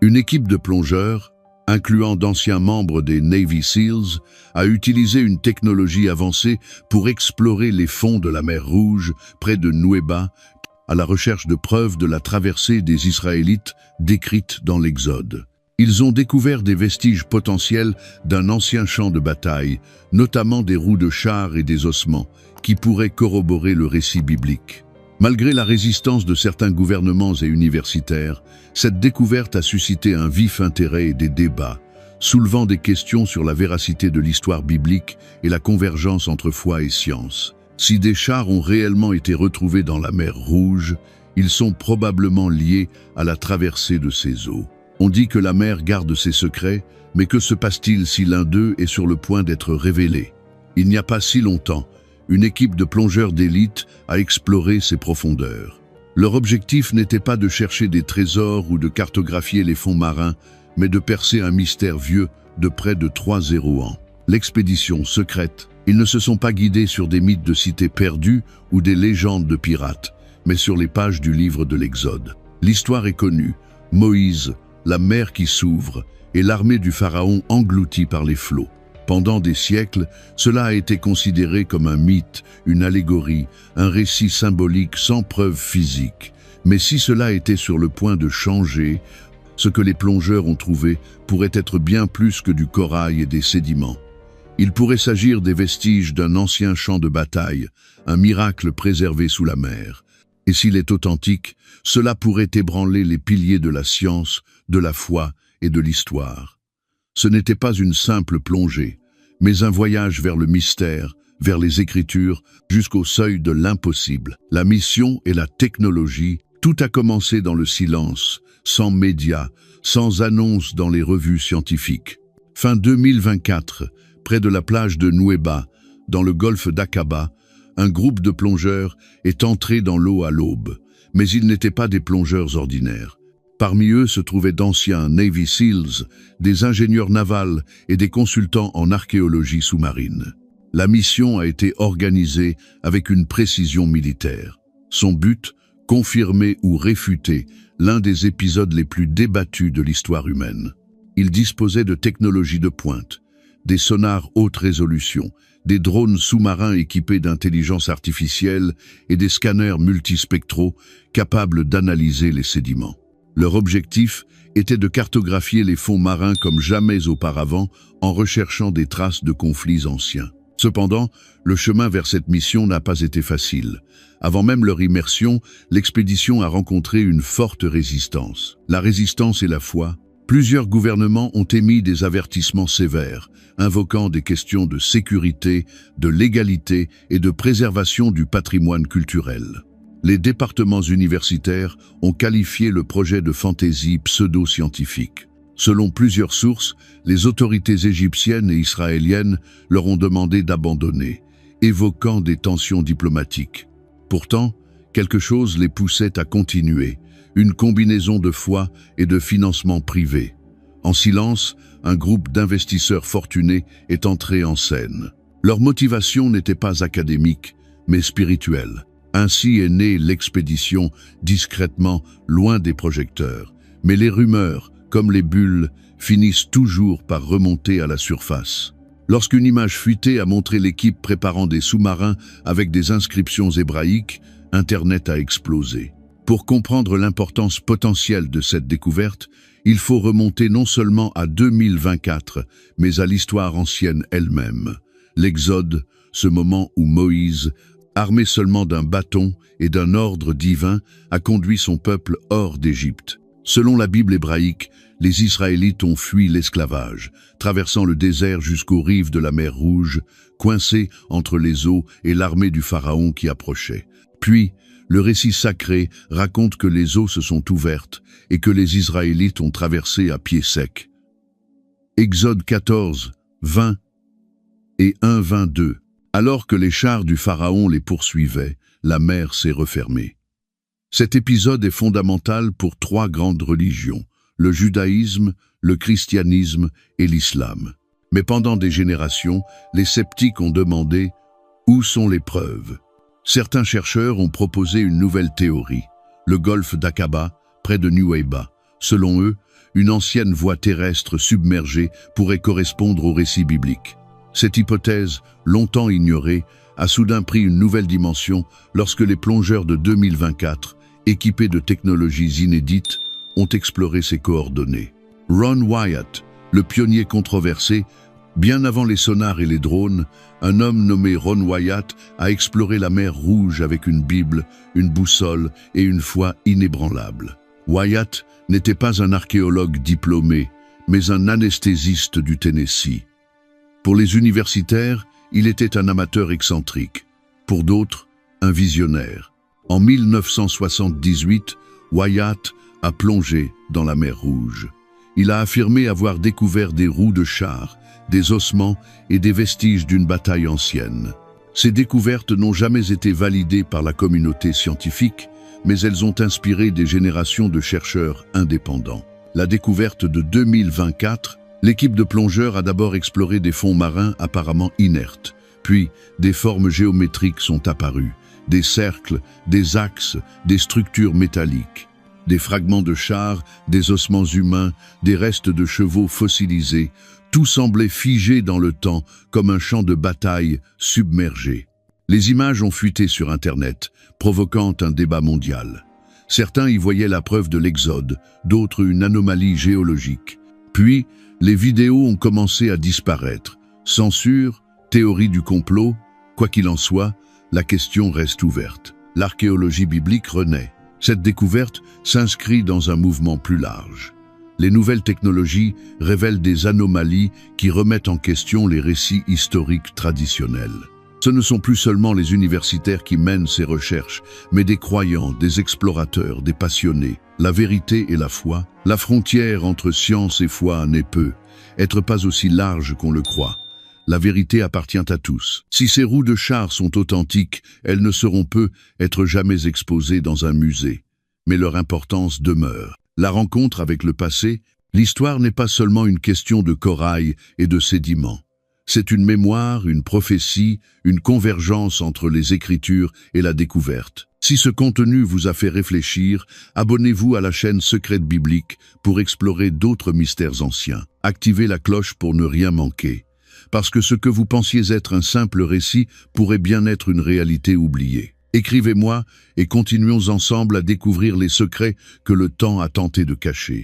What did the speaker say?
Une équipe de plongeurs, incluant d'anciens membres des Navy SEALs, a utilisé une technologie avancée pour explorer les fonds de la mer Rouge, près de Nuweiba, à la recherche de preuves de la traversée des Israélites décrites dans l'Exode. Ils ont découvert des vestiges potentiels d'un ancien champ de bataille, notamment des roues de chars et des ossements, qui pourraient corroborer le récit biblique. Malgré la résistance de certains gouvernements et universitaires, cette découverte a suscité un vif intérêt et des débats, soulevant des questions sur la véracité de l'histoire biblique et la convergence entre foi et science. Si des chars ont réellement été retrouvés dans la mer Rouge, ils sont probablement liés à la traversée de ces eaux. On dit que la mer garde ses secrets, mais que se passe-t-il si l'un d'eux est sur le point d'être révélé? Il n'y a pas si longtemps, une équipe de plongeurs d'élite a exploré ces profondeurs. Leur objectif n'était pas de chercher des trésors ou de cartographier les fonds marins, mais de percer un mystère vieux de près de 3 ans. L'expédition secrète. Ils ne se sont pas guidés sur des mythes de cités perdues ou des légendes de pirates, mais sur les pages du livre de l'Exode. L'histoire est connue. Moïse, la mer qui s'ouvre, et l'armée du Pharaon engloutie par les flots. Pendant des siècles, cela a été considéré comme un mythe, une allégorie, un récit symbolique sans preuve physique. Mais si cela était sur le point de changer, ce que les plongeurs ont trouvé pourrait être bien plus que du corail et des sédiments. Il pourrait s'agir des vestiges d'un ancien champ de bataille, un miracle préservé sous la mer. Et s'il est authentique, cela pourrait ébranler les piliers de la science, de la foi et de l'histoire. Ce n'était pas une simple plongée, mais un voyage vers le mystère, vers les Écritures, jusqu'au seuil de l'impossible. La mission et la technologie, tout a commencé dans le silence, sans médias, sans annonces dans les revues scientifiques. Fin 2024, près de la plage de Nuweiba, dans le golfe d'Aqaba, un groupe de plongeurs est entré dans l'eau à l'aube, mais ils n'étaient pas des plongeurs ordinaires. Parmi eux se trouvaient d'anciens Navy SEALs, des ingénieurs navals et des consultants en archéologie sous-marine. La mission a été organisée avec une précision militaire. Son but, confirmer ou réfuter l'un des épisodes les plus débattus de l'histoire humaine. Ils disposaient de technologies de pointe, des sonars haute résolution, des drones sous-marins équipés d'intelligence artificielle et des scanners multispectraux capables d'analyser les sédiments. Leur objectif était de cartographier les fonds marins comme jamais auparavant en recherchant des traces de conflits anciens. Cependant, le chemin vers cette mission n'a pas été facile. Avant même leur immersion, l'expédition a rencontré une forte résistance. La résistance et la foi. Plusieurs gouvernements ont émis des avertissements sévères, invoquant des questions de sécurité, de légalité et de préservation du patrimoine culturel. Les départements universitaires ont qualifié le projet de fantaisie pseudo-scientifique. Selon plusieurs sources, les autorités égyptiennes et israéliennes leur ont demandé d'abandonner, évoquant des tensions diplomatiques. Pourtant, quelque chose les poussait à continuer, une combinaison de foi et de financement privé. En silence, un groupe d'investisseurs fortunés est entré en scène. Leur motivation n'était pas académique, mais spirituelle. Ainsi est née l'expédition, discrètement, loin des projecteurs. Mais les rumeurs, comme les bulles, finissent toujours par remonter à la surface. Lorsqu'une image fuitée a montré l'équipe préparant des sous-marins avec des inscriptions hébraïques, Internet a explosé. Pour comprendre l'importance potentielle de cette découverte, il faut remonter non seulement à 2024, mais à l'histoire ancienne elle-même. L'Exode, ce moment où Moïse, armé seulement d'un bâton et d'un ordre divin, a conduit son peuple hors d'Égypte. Selon la Bible hébraïque, les Israélites ont fui l'esclavage, traversant le désert jusqu'aux rives de la mer Rouge, coincés entre les eaux et l'armée du Pharaon qui approchait. Puis, le récit sacré raconte que les eaux se sont ouvertes et que les Israélites ont traversé à pied sec. Exode 14, 20 et 1, 22. Alors que les chars du Pharaon les poursuivaient, la mer s'est refermée. Cet épisode est fondamental pour 3 grandes religions, le judaïsme, le christianisme et l'islam. Mais pendant des générations, les sceptiques ont demandé « Où sont les preuves ?» Certains chercheurs ont proposé une nouvelle théorie, le golfe d'Aqaba, près de Nuweiba. Selon eux, une ancienne voie terrestre submergée pourrait correspondre au récit biblique. Cette hypothèse, longtemps ignorée, a soudain pris une nouvelle dimension lorsque les plongeurs de 2024, équipés de technologies inédites, ont exploré ces coordonnées. Ron Wyatt, le pionnier controversé, bien avant les sonars et les drones, un homme nommé Ron Wyatt a exploré la mer Rouge avec une Bible, une boussole et une foi inébranlable. Wyatt n'était pas un archéologue diplômé, mais un anesthésiste du Tennessee. Pour les universitaires, il était un amateur excentrique. Pour d'autres, un visionnaire. En 1978, Wyatt a plongé dans la mer Rouge. Il a affirmé avoir découvert des roues de chars, des ossements et des vestiges d'une bataille ancienne. Ces découvertes n'ont jamais été validées par la communauté scientifique, mais elles ont inspiré des générations de chercheurs indépendants. La découverte de 2024, l'équipe de plongeurs a d'abord exploré des fonds marins apparemment inertes, puis des formes géométriques sont apparues, des cercles, des axes, des structures métalliques. Des fragments de chars, des ossements humains, des restes de chevaux fossilisés, tout semblait figé dans le temps comme un champ de bataille submergé. Les images ont fuité sur Internet, provoquant un débat mondial. Certains y voyaient la preuve de l'exode, d'autres une anomalie géologique. Puis, les vidéos ont commencé à disparaître. Censure, théorie du complot, quoi qu'il en soit, la question reste ouverte. L'archéologie biblique renaît. Cette découverte s'inscrit dans un mouvement plus large. Les nouvelles technologies révèlent des anomalies qui remettent en question les récits historiques traditionnels. Ce ne sont plus seulement les universitaires qui mènent ces recherches, mais des croyants, des explorateurs, des passionnés. La vérité et la foi, la frontière entre science et foi n'est peu, être pas aussi large qu'on le croit. La vérité appartient à tous. Si ces roues de chars sont authentiques, elles ne seront être jamais exposées dans un musée. Mais leur importance demeure. La rencontre avec le passé, l'histoire n'est pas seulement une question de corail et de sédiments. C'est une mémoire, une prophétie, une convergence entre les Écritures et la découverte. Si ce contenu vous a fait réfléchir, abonnez-vous à la chaîne Secrète Biblique pour explorer d'autres mystères anciens. Activez la cloche pour ne rien manquer. Parce que ce que vous pensiez être un simple récit pourrait bien être une réalité oubliée. Écrivez-moi et continuons ensemble à découvrir les secrets que le temps a tenté de cacher.